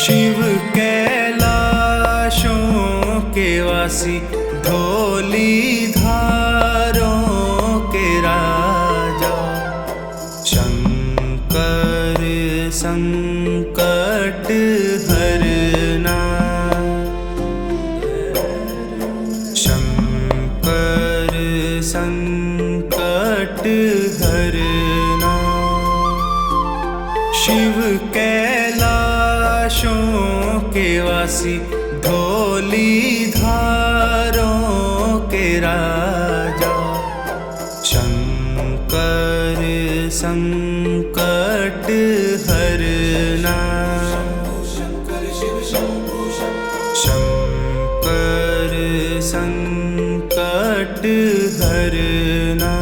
शिव कैलाशों के वासी, धौली धारों के राजा, शंकर संकट हरना, शंकर संकट हरना। शिव कैलाशों के वासी, धौली धारों के राजा, शंकर संकट हरना, शंकर संकट हरना।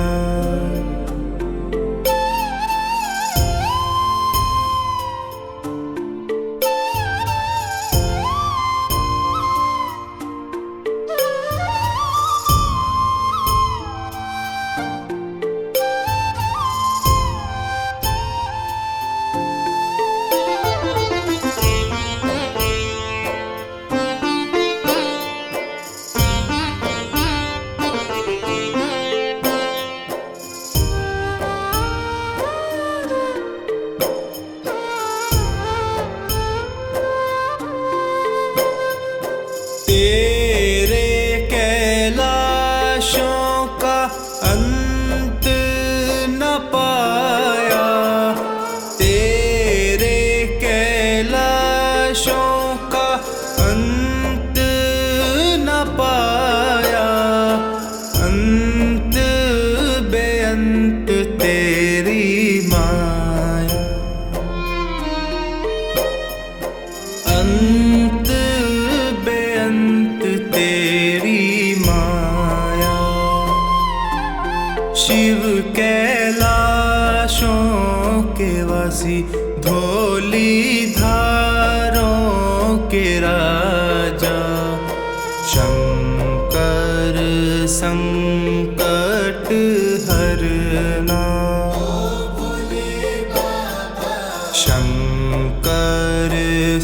तेरे कैलाशों का अंत न पाया, तेरे कैलाशों का अंत न पाया, अंत बेअंत तेरी माया, अंत बेअंत तेरी माया। शिव कैलाशों के वासी, धौली धारों के राजा, शंकर संकट हरना, शंकर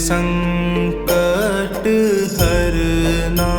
संकट हरना।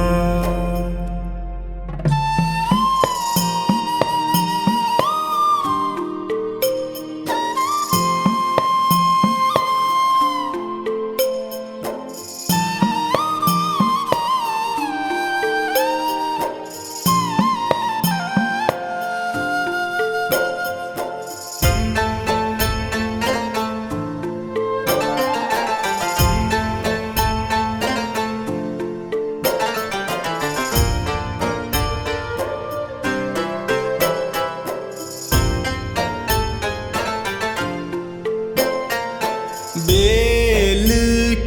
बेल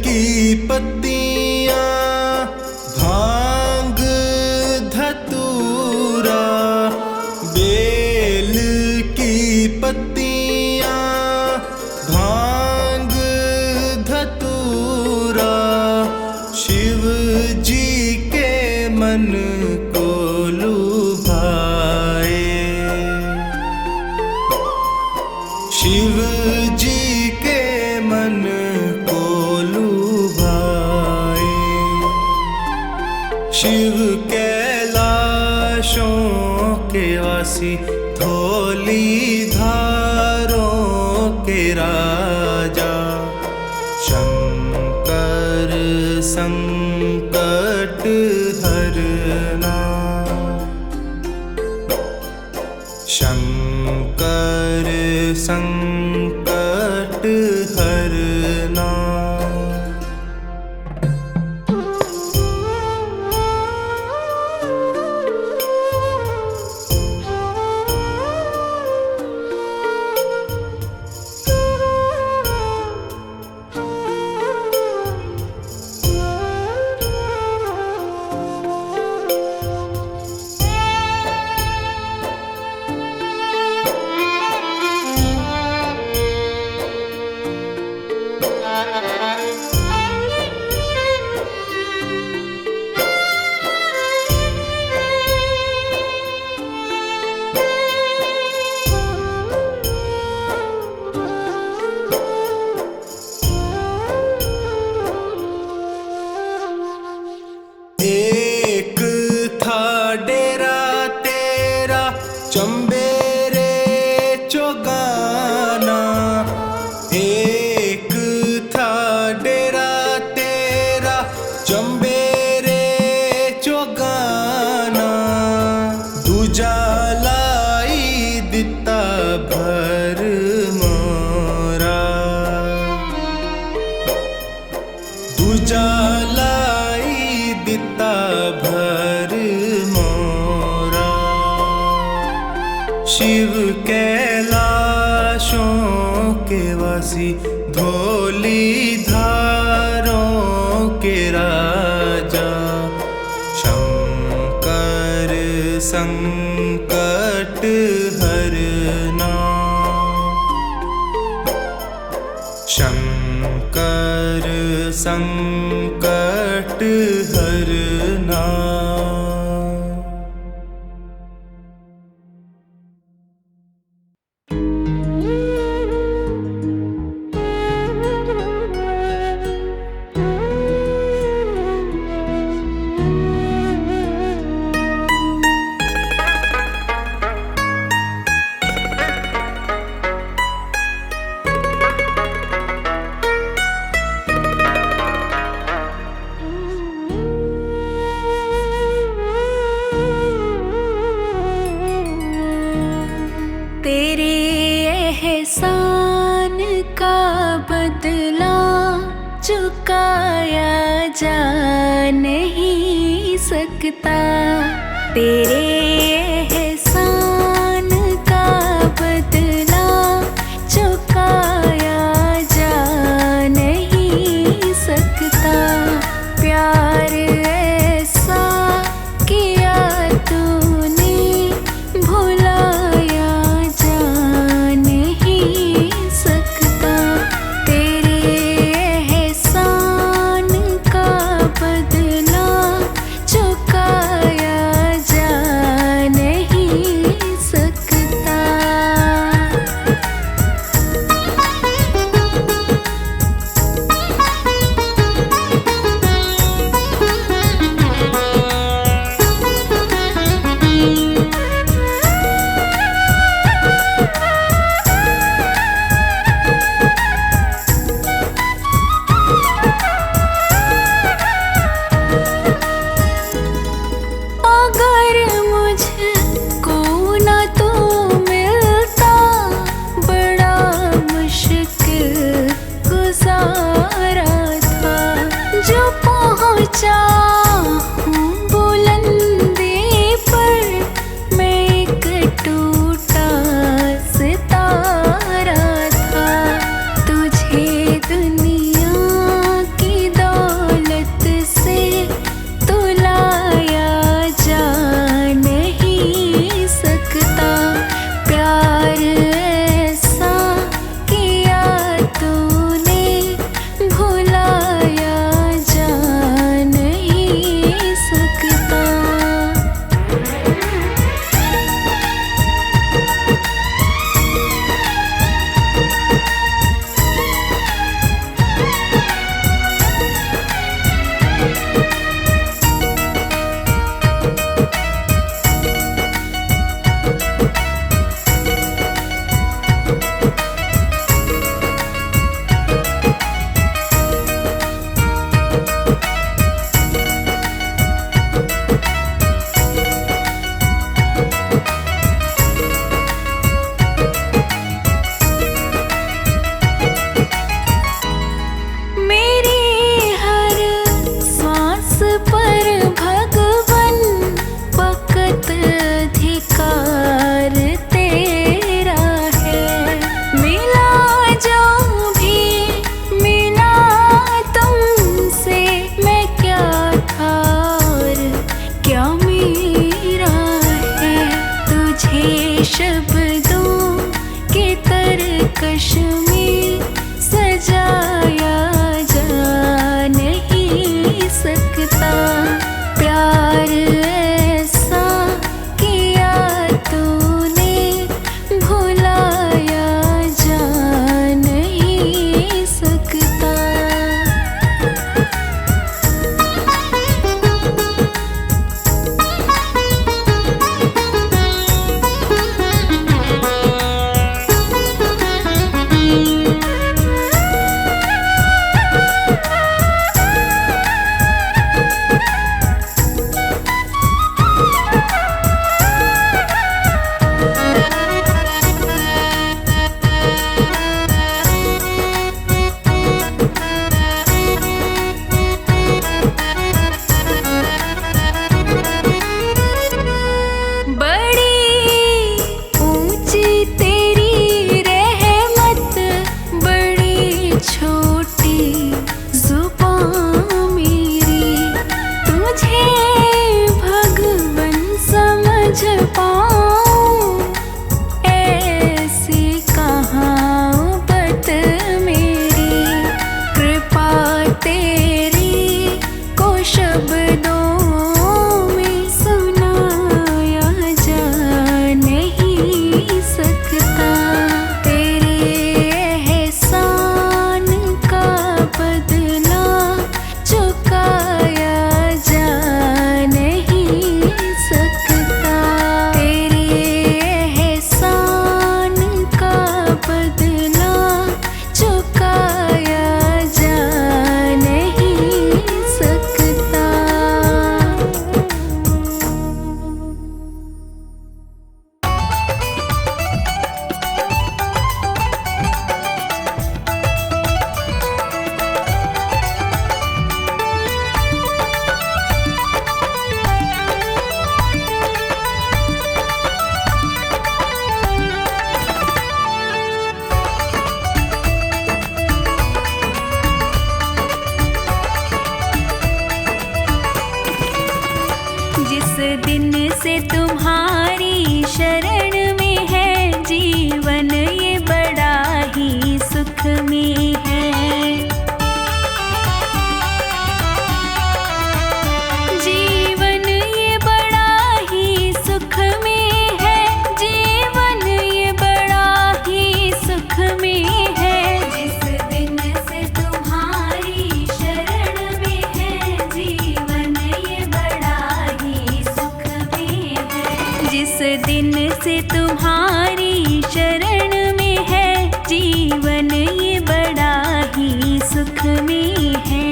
की पत्तियां, भांग धतूरा, बेल की पत्तियां, भांग धतूरा, शिव जी के मन को लुभाए, शिव जी के मन को लुभाए। शिव कैलाशों के वासी, धौली धारों के राजा, शंकर संकट हरना, शंकर संकट हरना। धौलीधारों के राजा शंकर संकट हरना। शंकर संकट हरना। तेरे एहसान का बदला चुकाया जा नहीं सकता। तेरे एहसान का बदला चुकाया जा नहीं सकता। प्यार ऐसा किया तूने भुलाया जा नहीं सकता। तेरे एहसान का बदला चुकाया जा नहीं सकता। अगर मुझको न तू मिलता बड़ा मुश्किल गुजारा था। जो पहुँचा हूँ बुलंदी पर मैं एक टूटा सितारा था। तुझे दुनिया की दौलत से तुलाया जा नहीं सकता। प्यार ऐसा किया तूने भुलाया जा नहीं भगवन समझ पाऊं, ऐसी कहाँ बत मेरी। कृपा तेरी को शब्दों में सुनाया जा नहीं सकता। तेरे एहसान का बदला चुकाया जा नहीं सकता। तेरे एहसान का बदला चुकाया जा नहीं सकता। जिस दिन से तुम्हारी शरण में है जीवन, ये बड़ा ही सुख में है। जीवन ये बड़ा ही सुख में है। जीवन ये बड़ा ही सुख में है। जिस दिन से तुम्हारी शरण में है जीवन, ये बड़ा ही सुख में है। जिस दिन से तुम्हारी शरण में है जीवन, ये बड़ा ही सुख में है।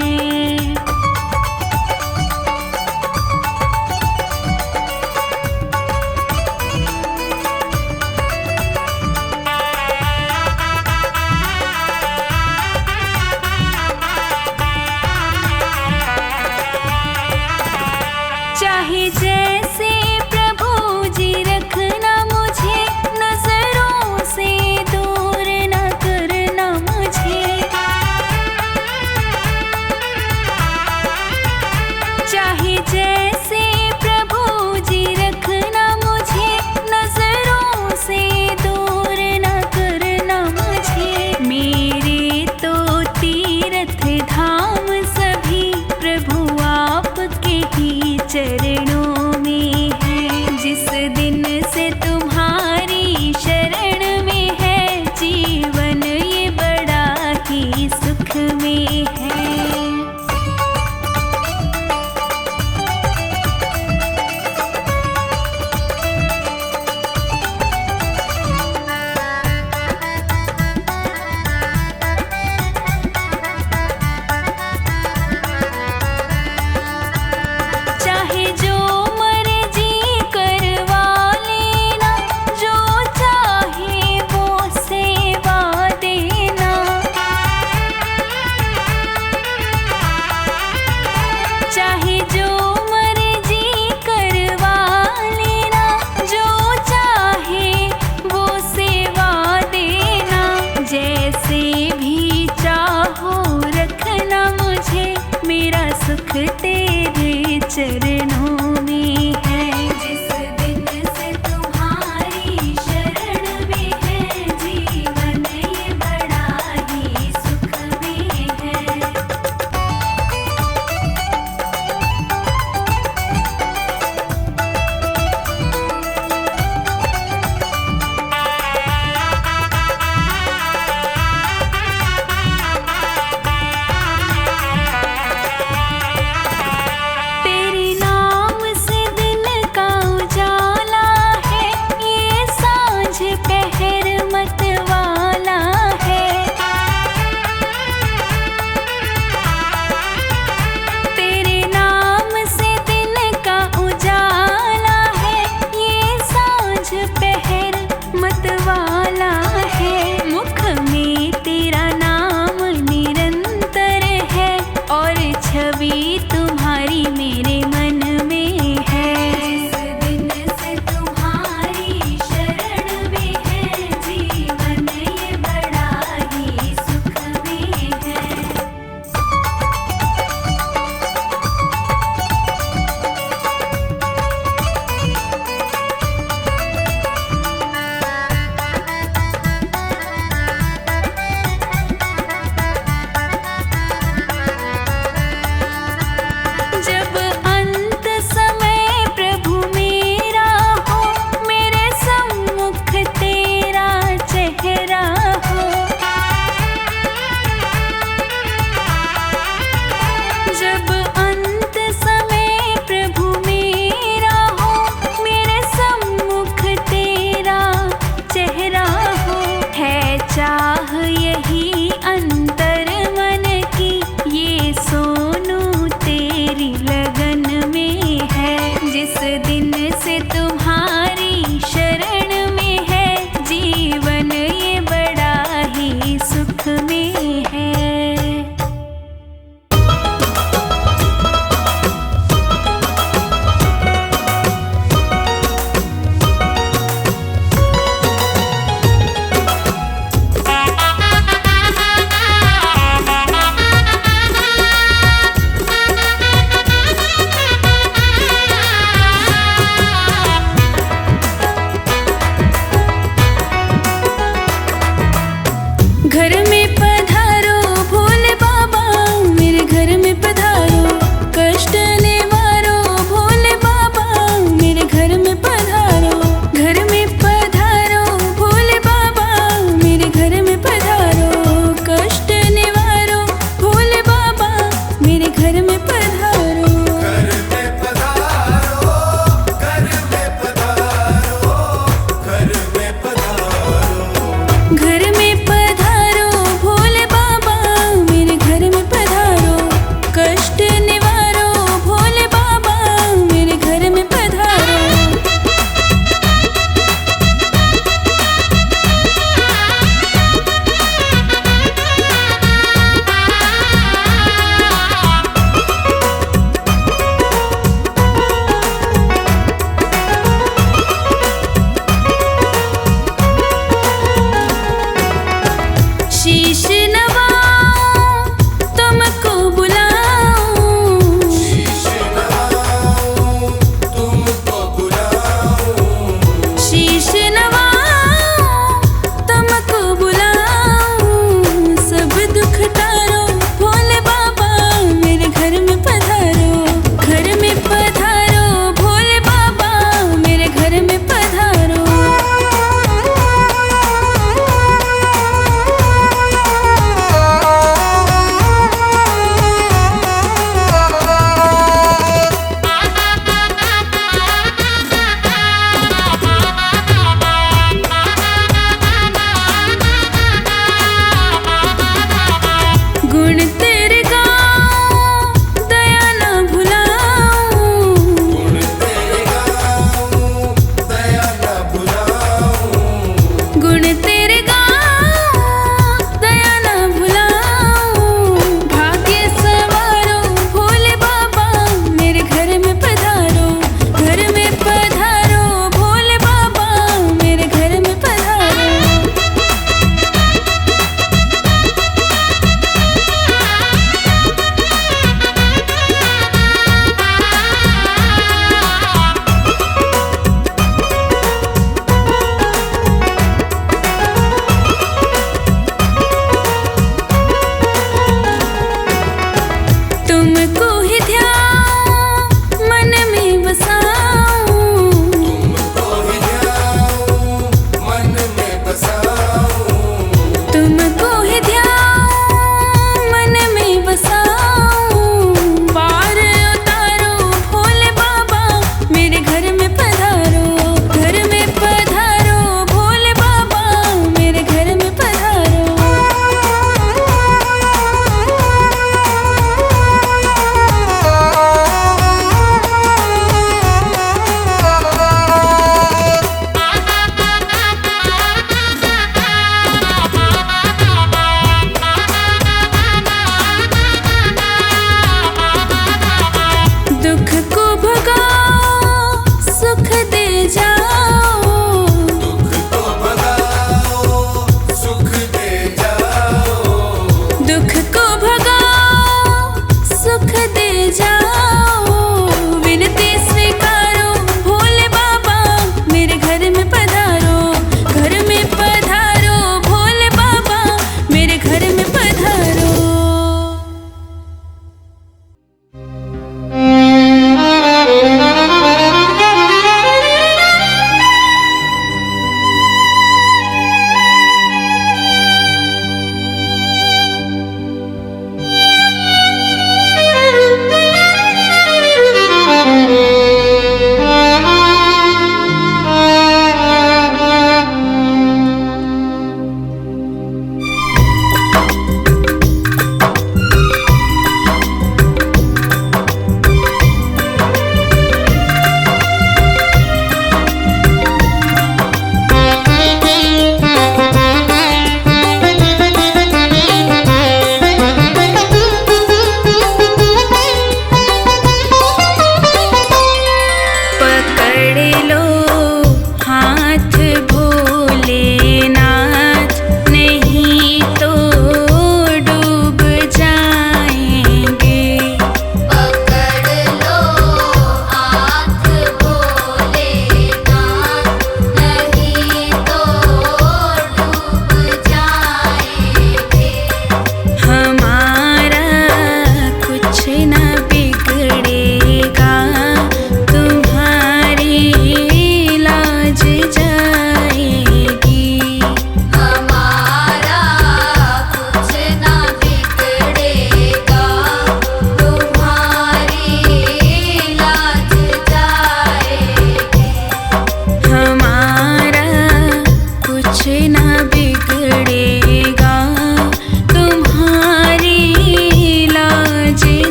चाहे जैसे प्रभु जी रखना मुझे, नजरों से दूर न करना मुझे।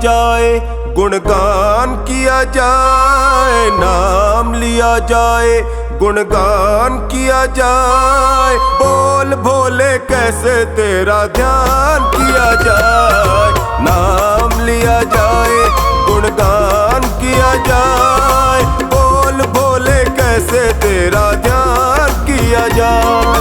जाए, गुणगान किया जाए, नाम लिया जाए, गुणगान किया जाए। बोल भोले कैसे तेरा ध्यान किया जाए, नाम लिया जाए, गुणगान किया जाए। बोल भोले कैसे तेरा ध्यान किया जाए,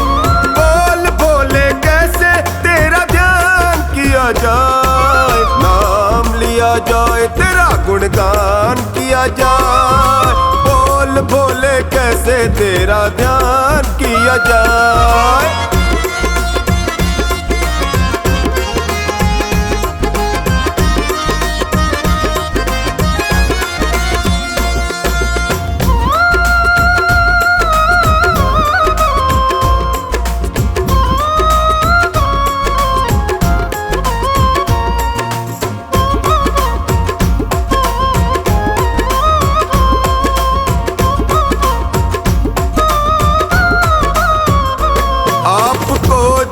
बोल भोले कैसे तेरा ध्यान किया जाए। नाम लिया जाए, तेरा गुणगान किया जाए। बोल भोले कैसे तेरा ध्यान किया जाए।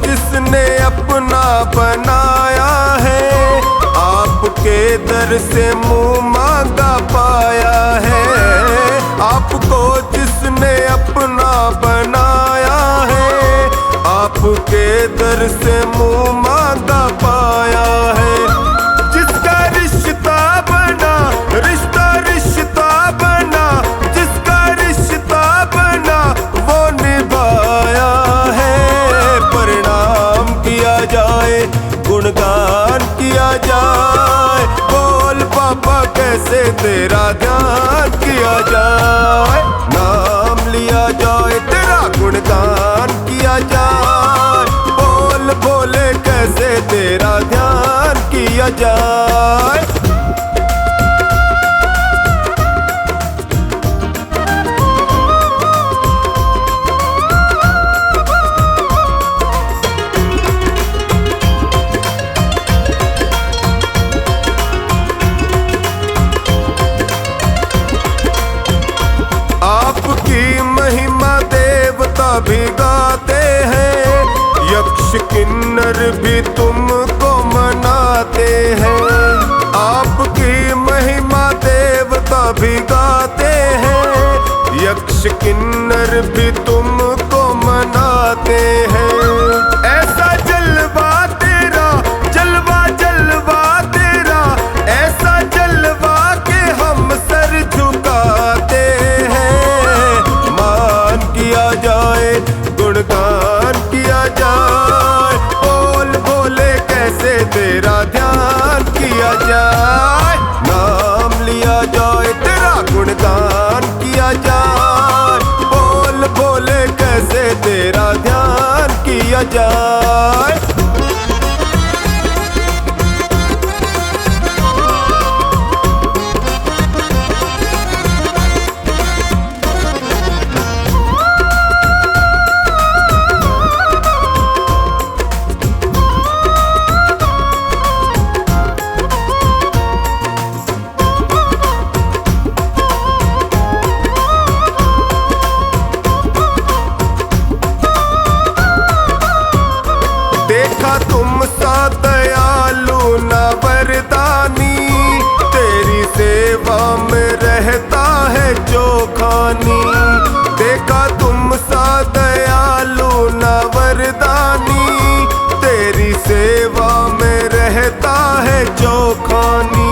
जिसने अपना बनाया है, आपके दर से मुंह मांगा पाया है। आपको जिसने अपना बनाया है, आपके दर से मुंह मांगा पाया है। जिसका रिश्ता बना, रिश्ता रिश्ता बना, जिसका रिश्ता बना वो निभाया है। प्रणाम किया जाए, गुणगान किया जाए। बोल पापा कैसे तेरा ध्यान किया जाए, नाम लिया जाए, तेरा गुणगान किया जाए। बोल भोले कैसे तेरा ध्यान किया जाए। आपकी महिमा देवता भी गाते हैं, यक्ष किन्नर भी तुमको मनाते हैं। आपकी महिमा देवता भी गाते हैं, यक्ष किन्नर भी तुमको मनाते हैं। ऐसा जलवा तेरा, जलवा जलवा तेरा, ऐसा जलवा के हम सर झुकाते हैं। मान किया जाए, गुणगान किया जाए। बोल भोले कैसे तेरा ध्यान किया जाए, नाम लिया जाए, तेरा गुणगान किया जाए। बोल भोले कैसे तेरा ध्यान किया जाए। देखा तुम सा दयालु न वरदानी, तेरी सेवा में रहता है जो खानी। देखा तुम सा दयालु न वरदानी, तेरी सेवा में रहता है जो खानी।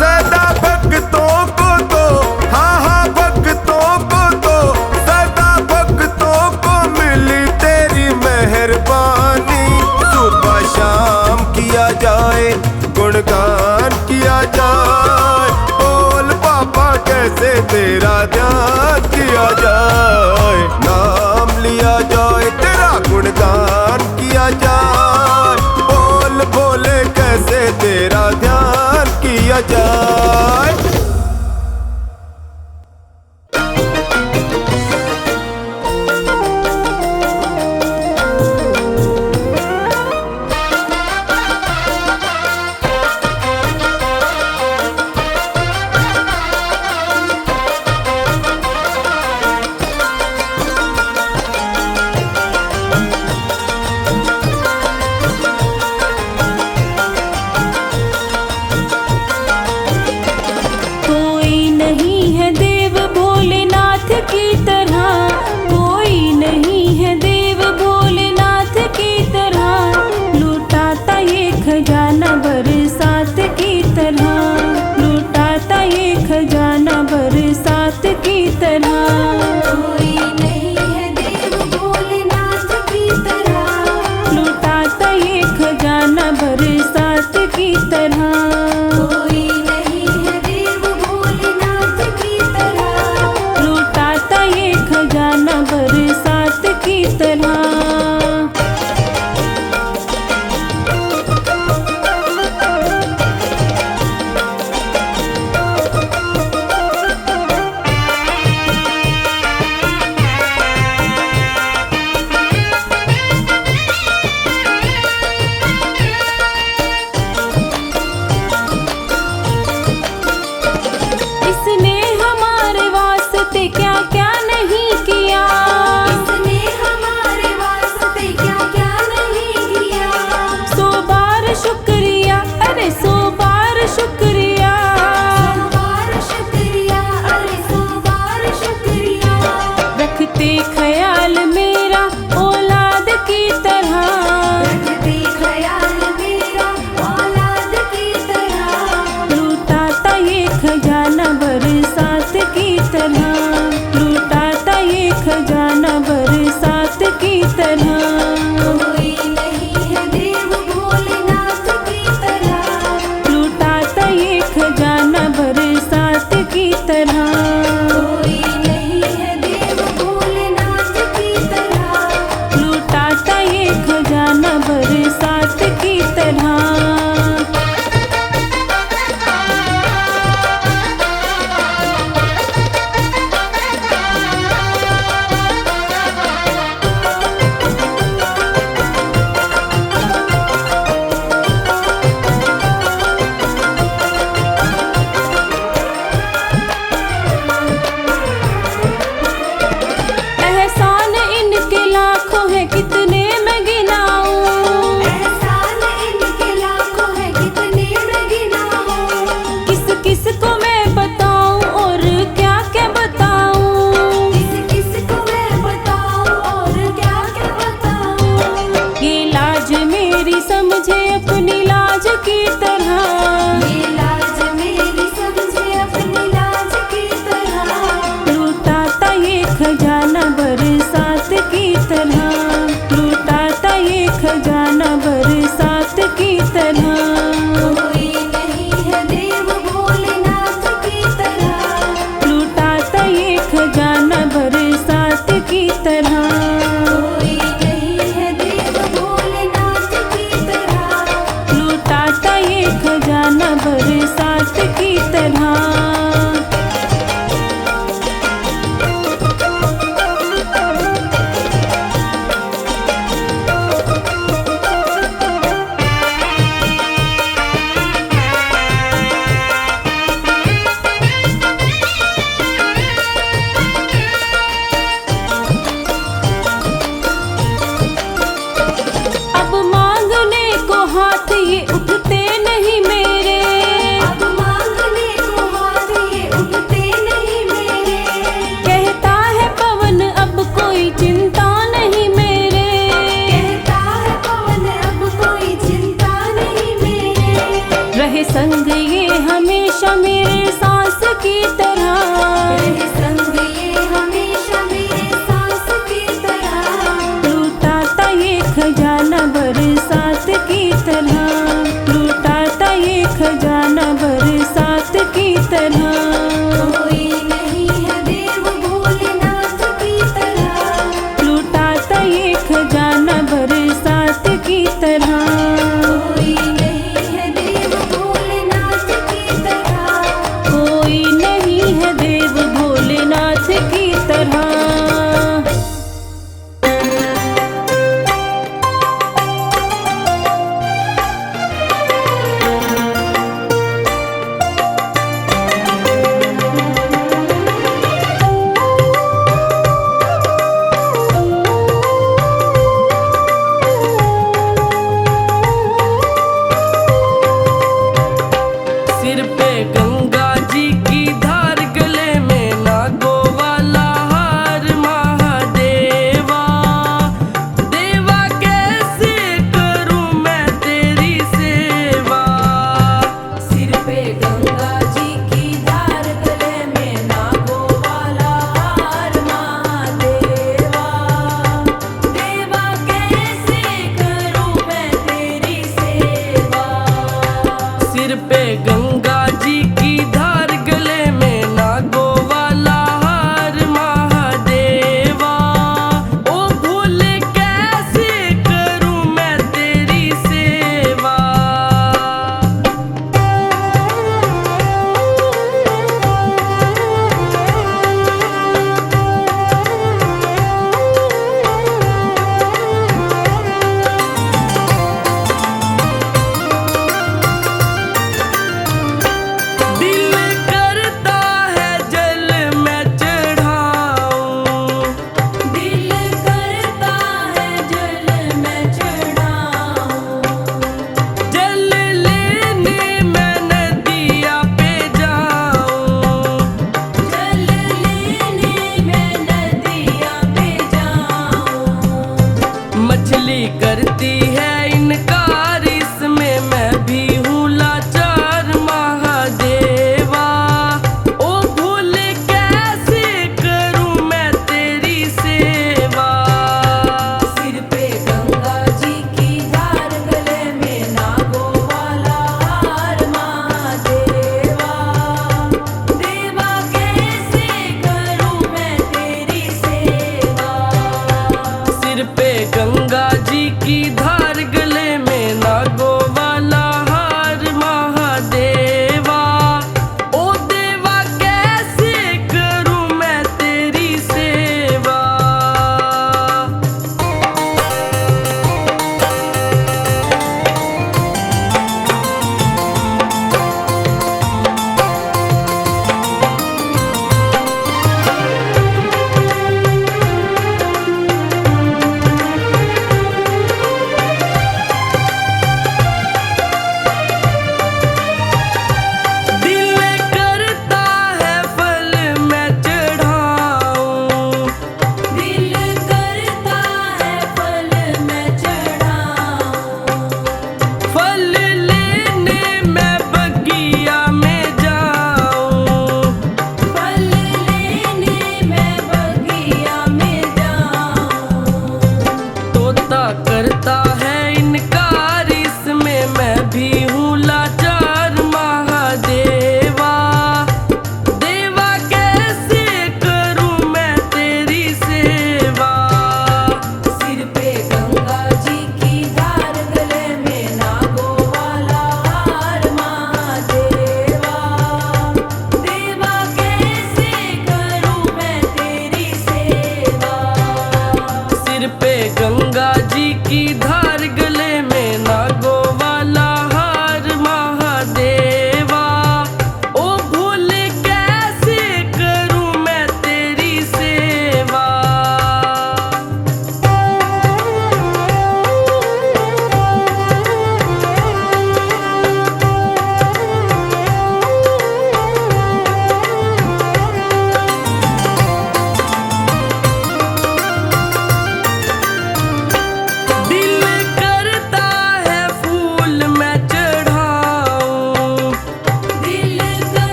सदा भक्तों को दो, हाँ हाँ भक्तों को दो, सदा भक्तों को मिली तेरी मेहरबानी। सुबह शाम किया जाए, गुणगान किया जाए। बोल पापा कैसे तेरा ध्यान किया जाए, नाम लिया जाए, तेरा गुणगान किया जाए। बोल भोले कैसे तेरा ध्यान किया जाए।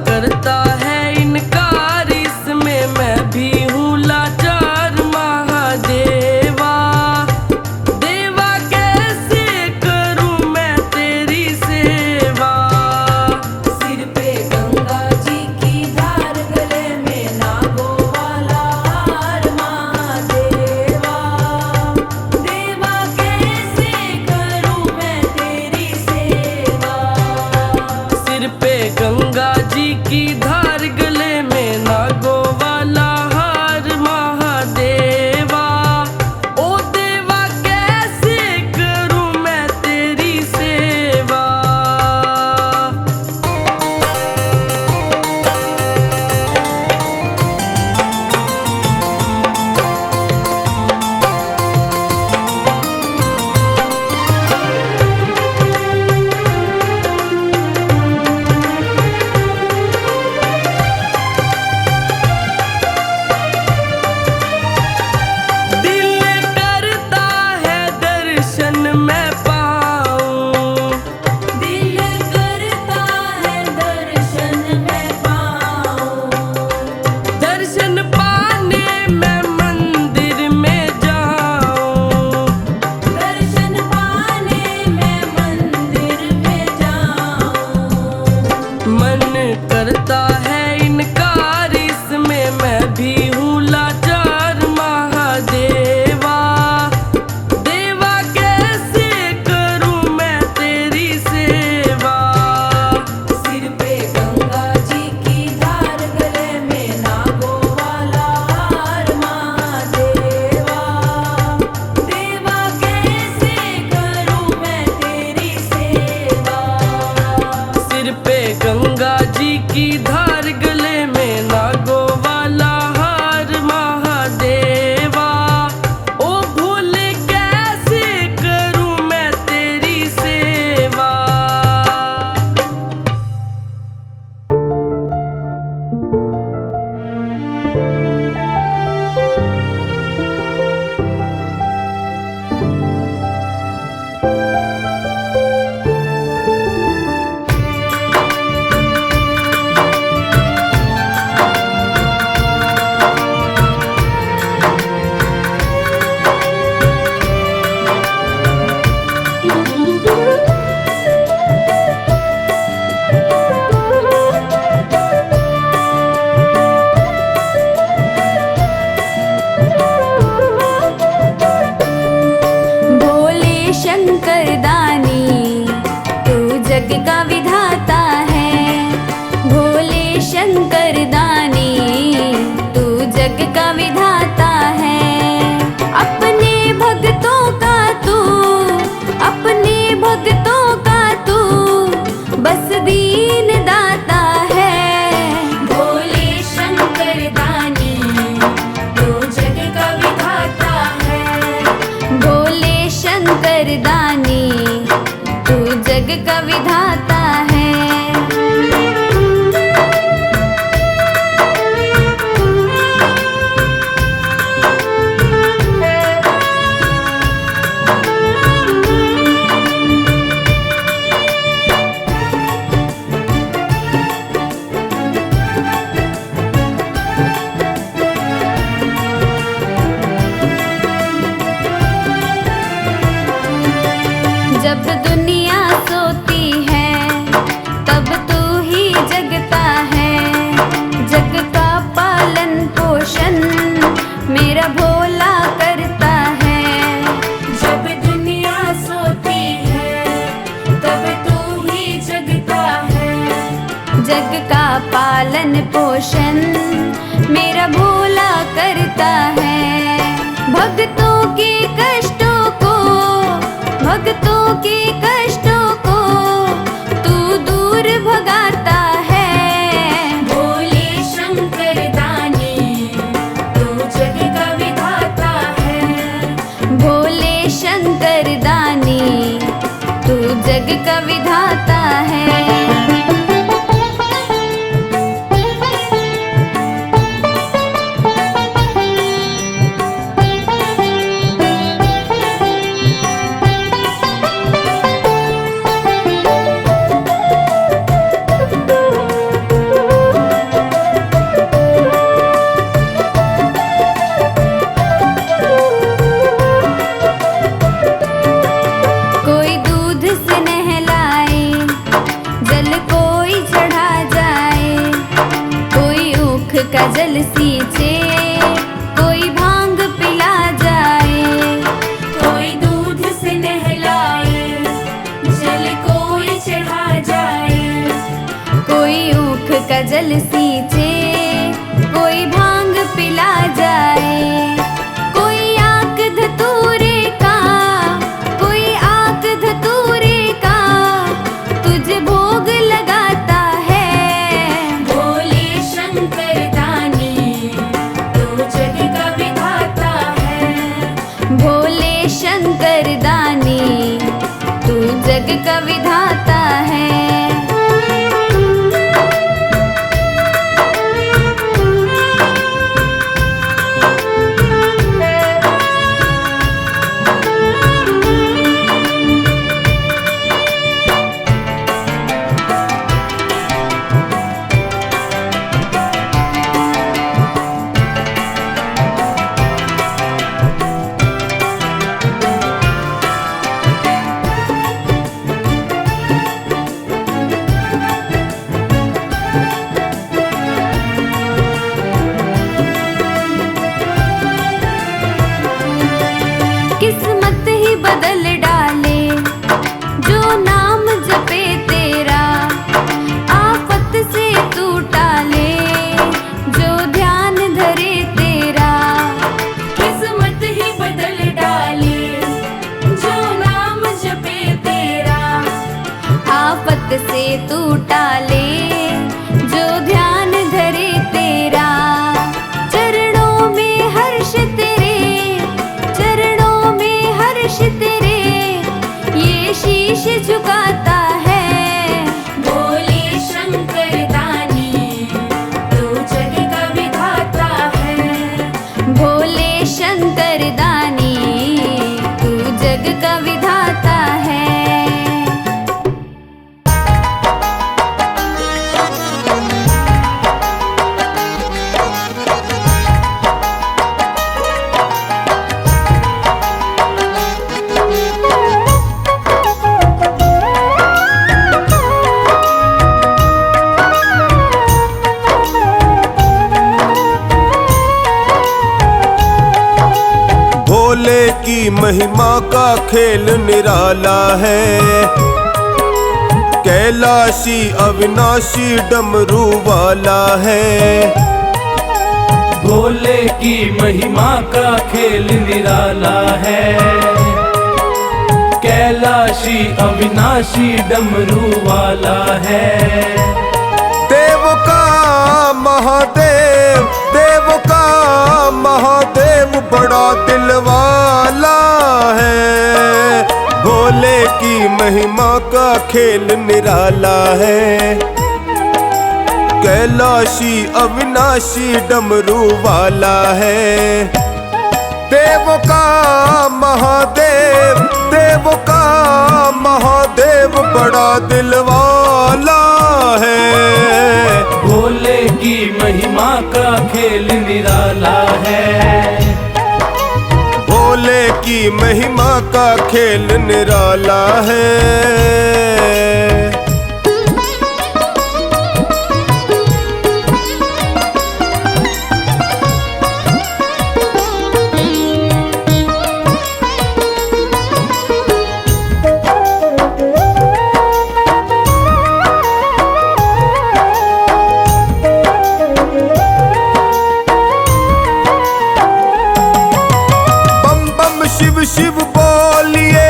करता है इनकार, इसमें मैं भी हूँ लाचार महादेवा। देवा कैसे करूँ मैं तेरी सेवा। सिर पे गंगा जी की धार, गले में नागों वाला हार महादेवा। देवा कैसे करूँ मैं तेरी सेवा। सिर पे गंगा जी की धार, गले में नागों वाला हार महादेवा। ओ देवा कैसे करूँ मैं तेरी सेवा। दिल करता है दर्शन मैं पाऊं। दिल करता है दर्शन मैं पाऊं। दर्शन पाने मैं मंदिर में जाऊं। दर्शन पाने मैं मंदिर में जाऊं। मन करता है इनकार, इसमें मैं भी हूँ लाचार महादेवा। देवा कैसे करूँ मैं तेरी सेवा। सिर पे गंगा जी की धार, गले में नागों वाला हार महादेवा। देवा कैसे करूँ मैं तेरी सेवा। सिर पे गंगा जी की धार, गले में नागों वाला हार महादेवा। ओ भोले कैसे करूँ मैं तेरी सेवा। भोले शंकर दानी तू जग का विधाता है। भोले शंकर दानी तू जग का विधाता है। अपने भक्तों का तू, अपने भक्तों का तू बस दीन दाता है। भोले शंकर दानी तू जग का विधाता है। भोले शंकर दानी तू जग का विधाता है। जब दुनिया सोती है तब तू ही जगता है। जग का पालन पोषण मेरा भोला करता है। जब दुनिया सोती है तब तू ही जगता है। जग का पालन पोषण मेरा भोला करता है। भक्तों के कष्टों को, भक्तों के कष्टों को तू दूर भगाता है। भोले शंकर दानी तू जग का विधाता है। भोले शंकर दानी तू जग का विधाता है। सींचे, कोई भांग पिला जाए, कोई दूध से नहलाए, जल कोई चढ़ा जाए। कोई ऊख का जल सींचे, कोई भांग पिला जाए, कोई आक धतूरे का, कोई आक धतूरे का तुझे भोग लगाता है। भोले शंकर दानी तू जग का विधाता है। भोले शंकर दानी तू जग का विधाता है। किस्मत ही बदल डाले जो नाम जपे तेरा, आफत से तू टाले जो ध्यान धरे तेरा। किस्मत ही बदल डाले जो नाम जपे तेरा, आफत से तू टाले जो ध्यान धरे तेरा। चरणों में हर्ष तेरे, चरणों में हर्ष तेरे, ये शीश झुकाता है। भोले शंकर दानी तू जग का विधाता है। भोले शंकर दानी तू जग का विधाता है। भोले की महिमा का खेल निराला है, कैलाशी अविनाशी डमरू वाला है। भोले की महिमा का खेल निराला है, कैलाशी अविनाशी डमरू वाला है। देव का महादेव, देव का महादेव बड़ा दिल वाला है। भोले की महिमा का खेल निराला है, कैलाशी अविनाशी डमरू वाला है। देव का महादेव, देव का महादेव बड़ा दिल वाला है। भोले की महिमा का खेल निराला है, भोले की महिमा का खेल निराला है। शिव शिव बोलिए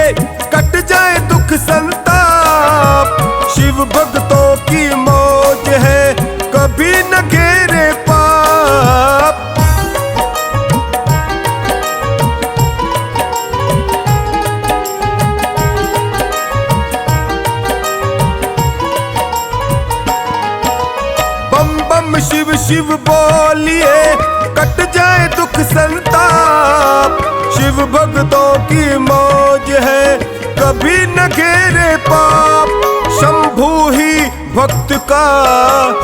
कट जाए दुख संताप, शिव भक्तों की मौज है कभी न घेरे पाप। बम बम शिव शिव बोलिए कट जाए दुख संताप, शिव भक्तों की मौज है कभी न घेरे पाप। शंभू ही भक्त का,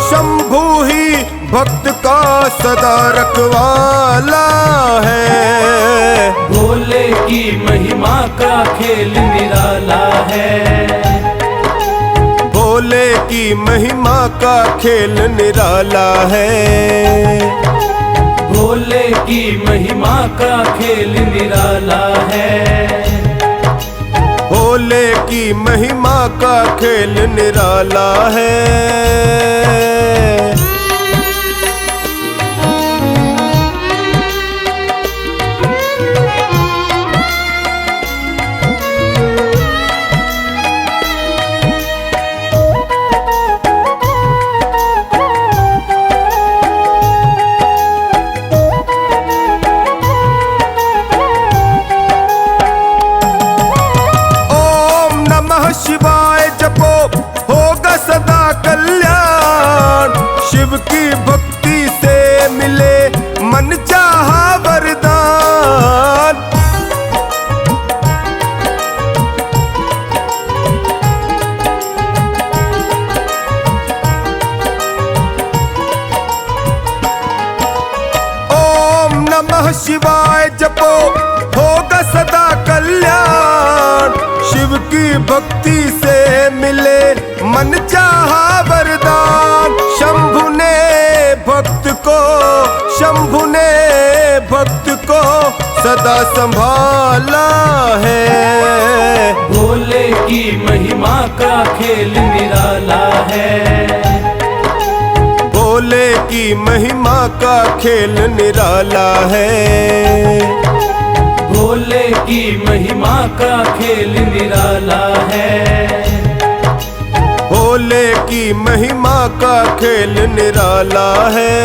शंभू ही भक्त का सदा रखवाला है। भोले की महिमा का खेल निराला है, भोले की महिमा का खेल निराला है। भोले की महिमा का खेल निराला है। भोले की महिमा का खेल निराला है। शिवाय जपो होगा सदा कल्याण। शिव की भक्ति से मिले मन चाहा वरदान। ओम नमः शिवाय जपो होगा सदा कल्याण। शिव की भक्ति से मिले मन चाहा वरदान। शंभु ने भक्त को सदा संभाला है। भोले की महिमा का खेल निराला है। भोले की महिमा का खेल निराला है। भोले की महिमा का खेल निराला है। भोले की महिमा का खेल निराला है।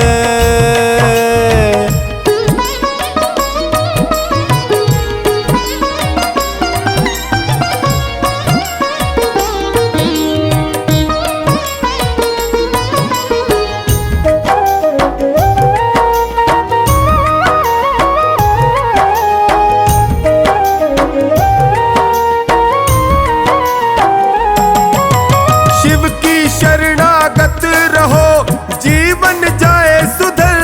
शरणागत रहो जीवन जाए सुधर।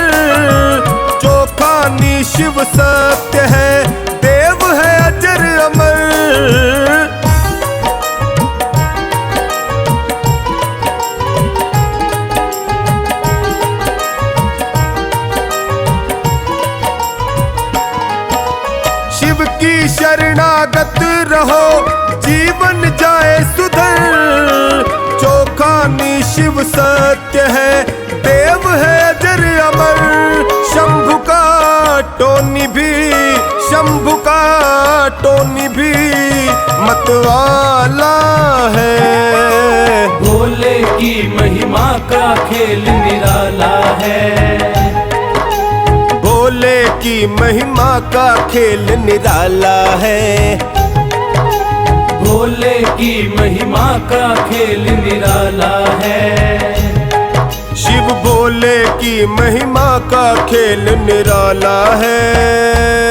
चौखानी शिव सत्य है, देव है अजर अमर। शिव की शरणागत रहो जीवन जाए सुधर। चौखानी शिव सत्य है, देव है अजर अमर। शंभु का टोनी भी मतवाला है। भोले की महिमा का खेल निराला है। भोले की महिमा का खेल निराला है। भोले की महिमा का खेल निराला है। शिव भोले की महिमा का खेल निराला है।